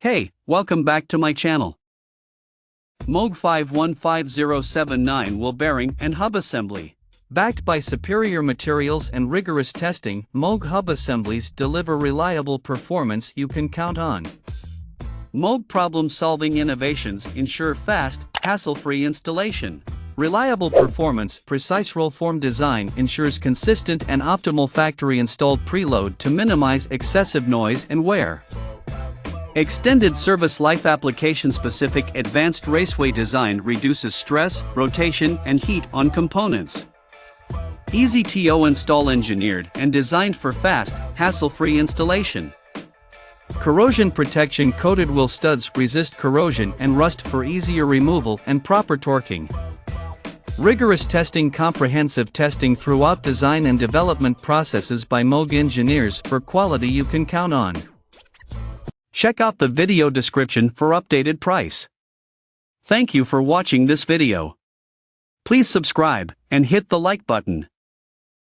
Hey, welcome back to my channel. MOOG 515079 wheel bearing and hub assembly. Backed by superior materials and rigorous testing, MOOG hub assemblies deliver reliable performance you can count on. MOOG problem-solving innovations ensure fast, hassle-free installation. Reliable performance, precise roll-form design ensures consistent and optimal factory-installed preload to minimize excessive noise and wear. Extended service life application-specific advanced raceway design reduces stress, rotation, and heat on components. Easy to install, engineered and designed for fast, hassle-free installation. Corrosion protection coated wheel studs resist corrosion and rust for easier removal and proper torquing. Rigorous testing, comprehensive testing throughout design and development processes by MOOG engineers for quality you can count on. Check out the video description for updated price. Thank you for watching this video. Please subscribe and hit the like button.